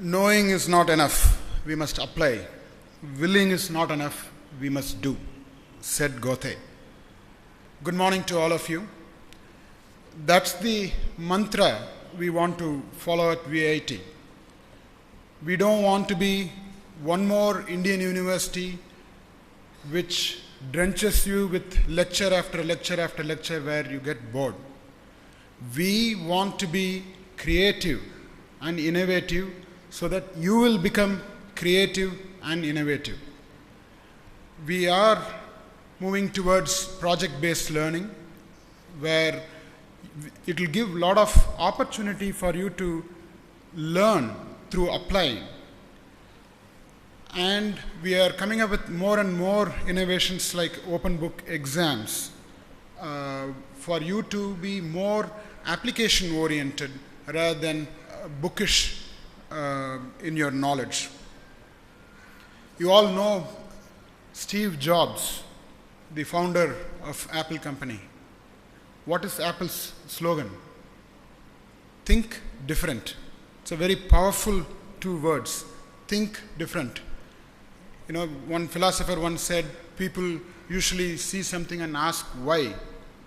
Knowing is not enough, we must apply. Willing is not enough, we must do, said Goethe. Good morning to all of you. That's the mantra we want to follow at VIT. We don't want to be one more Indian university which drenches you with lecture after lecture after lecture where you get bored. We want to be creative and innovative so that you will become creative and innovative. We are moving towards project-based learning where it will give a lot of opportunity for you to learn through applying. And we are coming up with more and more innovations like open book exams for you to be more application oriented rather than bookish in your knowledge. You all know Steve Jobs, the founder of Apple company. What is Apple's slogan? Think different. It's a very powerful 2 words. Think different. You know, one philosopher once said, people usually see something and ask why,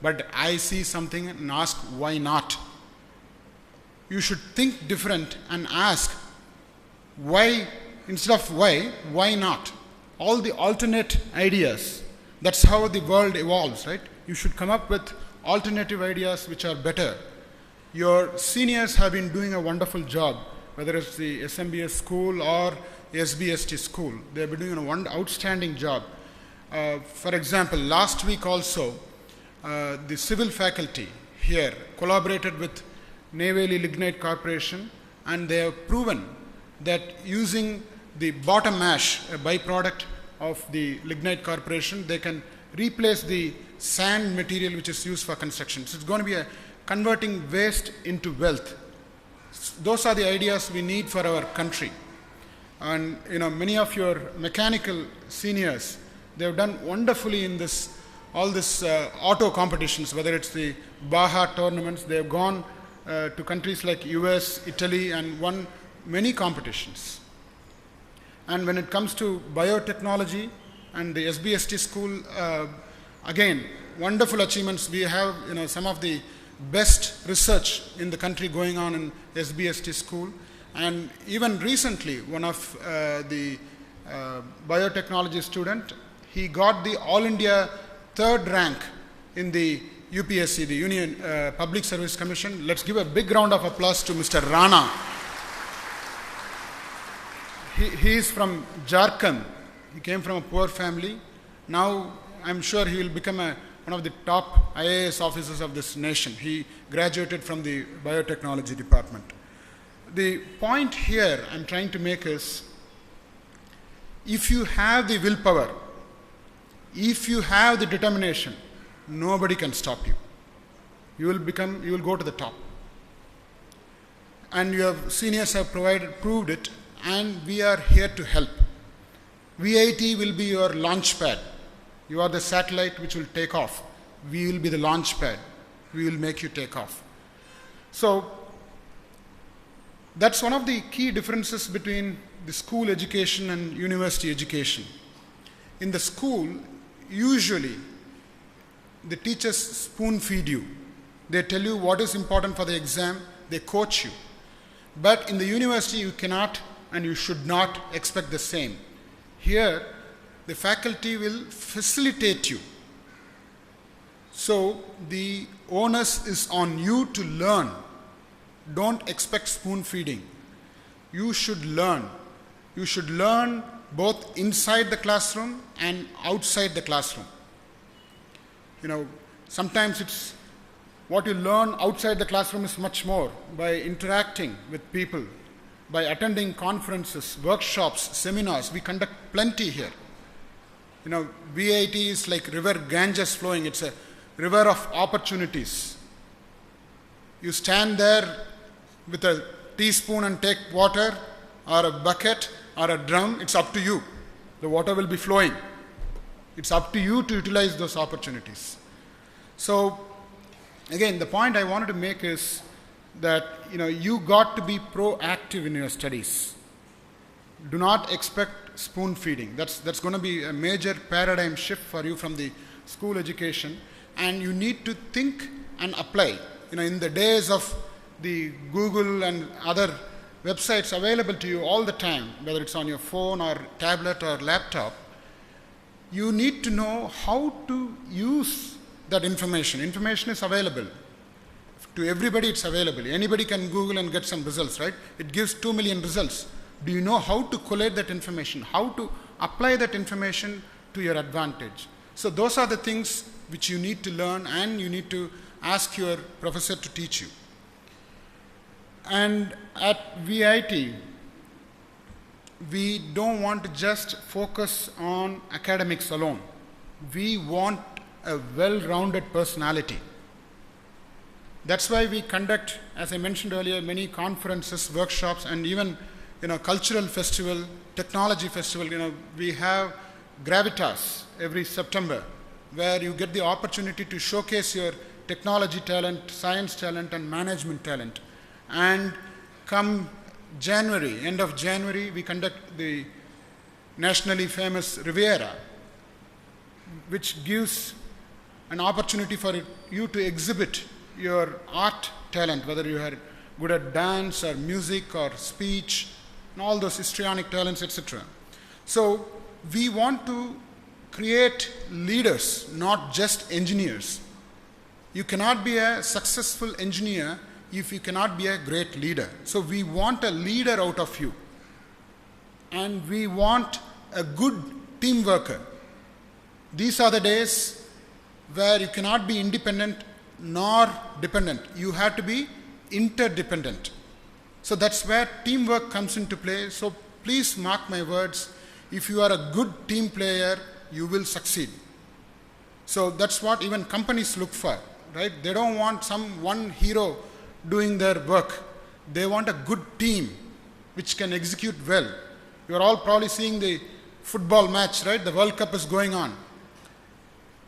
but I see something and ask why not. You should think different and ask why, instead of why not? All the alternate ideas. That's how the world evolves, right? You should come up with alternative ideas which are better. Your seniors have been doing a wonderful job, whether it's the SMBS school or SBST school. They have been doing an outstanding job. For example, last week also, the civil faculty here collaborated with Naval Lignite Corporation, and they have proven that using the bottom ash, a byproduct of the Lignite Corporation, they can replace the sand material which is used for construction. So it's going to be converting waste into wealth. Those are the ideas we need for our country. And many of your mechanical seniors, they have done wonderfully in all this auto competitions, whether it's the Baja tournaments. They have gone to countries like US, Italy, and won many competitions. And when it comes to biotechnology and the SBST school, again, wonderful achievements. We have some of the best research in the country going on in SBST school. And even recently, one of the biotechnology student, he got the All India 3rd rank in the UPSC, the Union Public Service Commission. Let's give a big round of applause to Mr. Rana. He is from Jharkhand. He came from a poor family. Now I'm sure he will become one of the top IAS officers of this nation. He graduated from the biotechnology department. The point here I'm trying to make is, if you have the willpower, if you have the determination, nobody can stop you. You will go to the top. And your seniors have proved it, and we are here to help. VIT will be your launch pad. You are the satellite which will take off. We will be the launch pad. We will make you take off. So that's one of the key differences between the school education and university education. In the school, usually the teachers spoon feed you. They tell you what is important for the exam. They coach you. But in the university, you cannot and you should not expect the same. Here, the faculty will facilitate you. So the onus is on you to learn. Don't expect spoon feeding. You should learn. You should learn both inside the classroom and outside the classroom. Sometimes it's what you learn outside the classroom is much more by interacting with people, by attending conferences, workshops, seminars. We conduct plenty here. VIT is like river Ganges flowing. It's a river of opportunities. You stand there with a teaspoon and take water, or a bucket, or a drum. It's up to you. The water will be flowing. It's up to you to utilize those opportunities. So, again, the point I wanted to make is that you got to be proactive in your studies. do not expect spoon feeding. That's going to be a major paradigm shift for you from the school education, and you need to think and apply. In the days of the Google and other websites available to you all the time, whether it's on your phone or tablet or laptop, you need to know how to use that information. Information is available. To everybody it's available. Anybody can Google and get some results, right? It gives 2 million results. Do you know how to collate that information? How to apply that information to your advantage? So those are the things which you need to learn, and you need to ask your professor to teach you. And at VIT, we don't want to just focus on academics alone. We want a well-rounded personality. That's why we conduct, as I mentioned earlier, many conferences, workshops, and even cultural festival, technology festival. We have Gravitas every September, where you get the opportunity to showcase your technology talent, science talent, and management talent. And come January, end of January, we conduct the nationally famous Riviera, which gives an opportunity for you to exhibit your art talent, whether you are good at dance or music or speech, and all those histrionic talents, etc. So we want to create leaders, not just engineers. You cannot be a successful engineer if you cannot be a great leader. So we want a leader out of you. And we want a good team worker. These are the days where you cannot be independent nor dependent. You have to be interdependent. So that's where teamwork comes into play. So please mark my words. If you are a good team player, you will succeed. So that's what even companies look for, right? They don't want some one hero doing their work. They want a good team which can execute well. You are all probably seeing the football match, right? The World Cup is going on.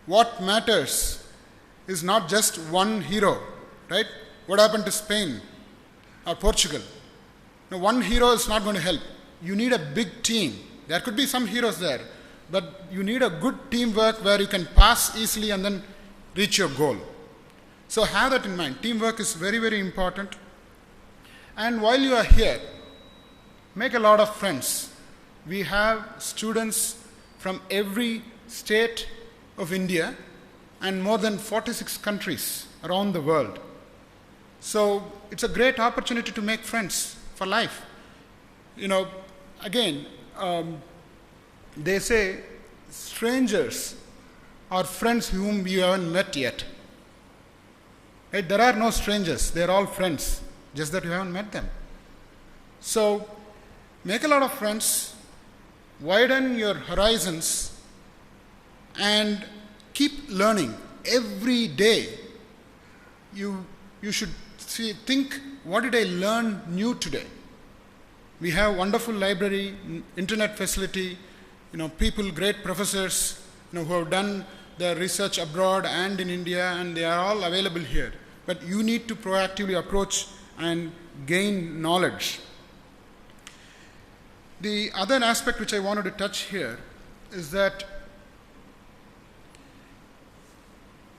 What matters is not just one hero, right? What happened to Spain or Portugal? Now, one hero is not going to help. You need a big team. There could be some heroes there, but you need a good teamwork where you can pass easily and then reach your goal. So have that in mind. Teamwork is very, very important. And while you are here, make a lot of friends. We have students from every state of India and more than 46 countries around the world. So it's a great opportunity to make friends for life. Again, they say strangers are friends whom you haven't met yet. Right? There are no strangers. They're all friends, just that you haven't met them. So make a lot of friends, widen your horizons, and keep learning every day. You should think, what did I learn new today? We have wonderful library, internet facility, people, great professors, who have done their research abroad and in India, and they are all available here. But you need to proactively approach and gain knowledge. The other aspect which I wanted to touch here is that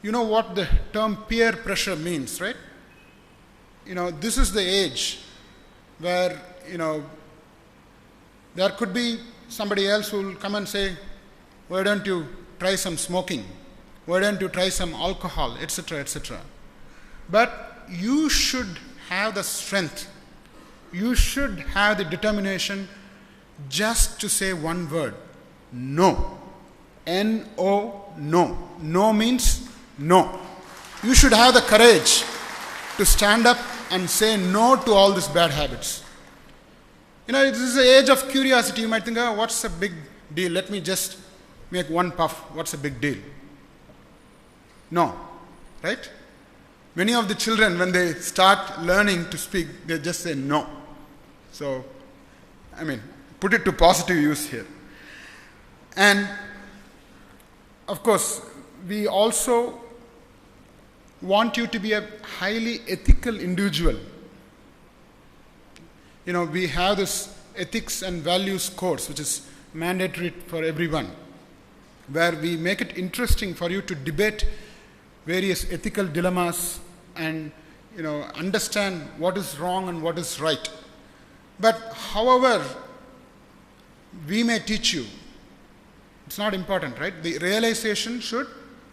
you know what the term peer pressure means, right? This is the age where, there could be somebody else who will come and say, why don't you try some smoking? Why don't you try some alcohol, etc., etc. But you should have the strength. You should have the determination just to say one word, no. N-O, no. No means no. You should have the courage to stand up and say no to all these bad habits. This is the age of curiosity. You might think, what's a big deal? Let me just make one puff. What's a big deal? No. Right? Many of the children, when they start learning to speak, they just say no. So, put it to positive use here. And, of course, we also want you to be a highly ethical individual. We have this ethics and values course, which is mandatory for everyone, where we make it interesting for you to debate various ethical dilemmas and understand what is wrong and what is right. But however we may teach you, it's not important, right? The realization should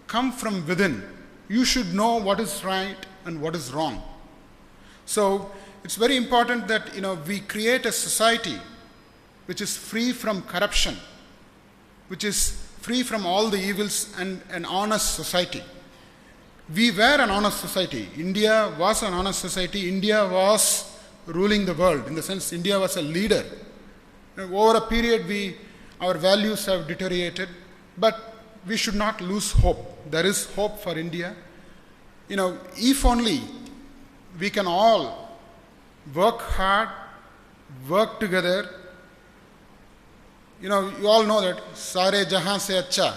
come from within. You should know what is right and what is wrong. So it's very important that we create a society which is free from corruption, which is free from all the evils, and an honest society. We were an honest society. India was an honest society. India was ruling the world. In the sense, India was a leader. Over a period, our values have deteriorated, but we should not lose hope. There is hope for India. If only we can all work hard, work together. You all know that Sare Jahan se Acha,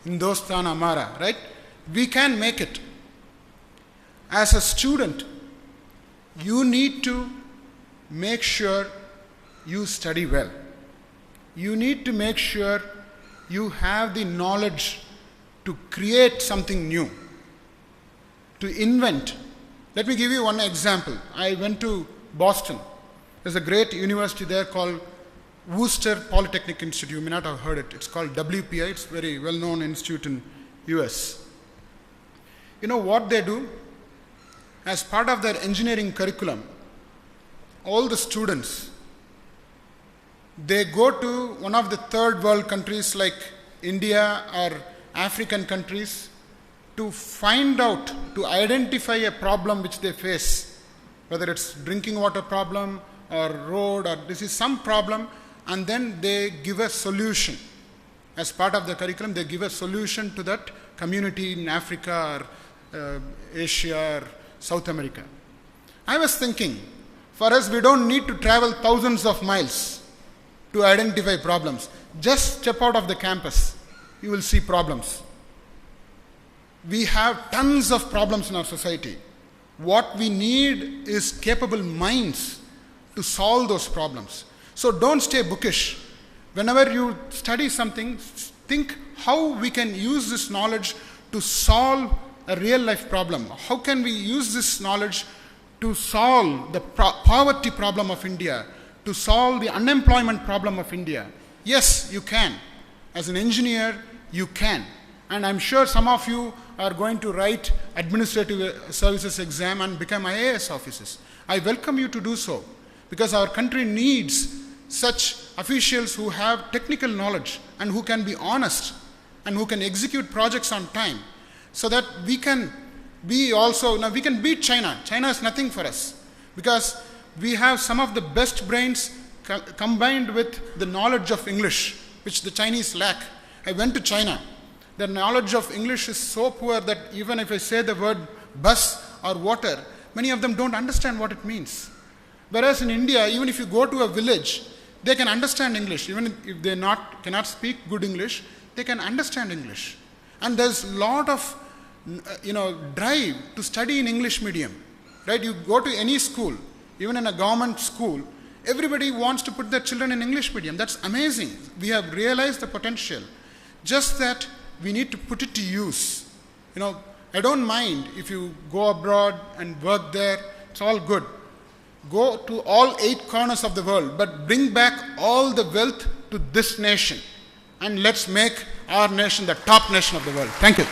Hindustan Amara, right? We can make it. As a student, you need to make sure you study well. You need to make sure you have the knowledge to create something new, to invent. Let me give you one example. I went to Boston. There's a great university there called Worcester Polytechnic Institute. You may not have heard it. It's called WPI. It's a very well-known institute in US. You know what they do? As part of their engineering curriculum, all the students, they go to one of the third world countries like India or African countries to find out, to identify a problem which they face, whether it's drinking water problem or road, or this is some problem, and then they give a solution. As part of the curriculum, they give a solution to that community in Africa or Asia or South America. I was thinking, for us, we don't need to travel thousands of miles to identify problems. Just step out of the campus, you will see problems. We have tons of problems in our society. What we need is capable minds to solve those problems. So don't stay bookish. Whenever you study something, think how we can use this knowledge to solve a real life problem. How can we use this knowledge to solve the poverty problem of India, to solve the unemployment problem of India? Yes, you can. As an engineer, you can. And I'm sure some of you are going to write administrative services exam and become IAS officers. I welcome you to do so, because our country needs such officials who have technical knowledge and who can be honest and who can execute projects on time, so that we can be also, now we can beat China. China is nothing for us, because we have some of the best brains combined with the knowledge of English, which the Chinese lack. I went to China. Their knowledge of English is so poor that even if I say the word bus or water, many of them don't understand what it means. Whereas in India, even if you go to a village, they can understand English. Even if they cannot speak good English, they can understand English. And there's a lot of drive to study in English medium. Right? You go to any school, even in a government school, everybody wants to put their children in English medium. That's amazing. We have realized the potential. Just that we need to put it to use. I don't mind if you go abroad and work there. It's all good. Go to all 8 corners of the world, but bring back all the wealth to this nation. And let's make our nation the top nation of the world. Thank you.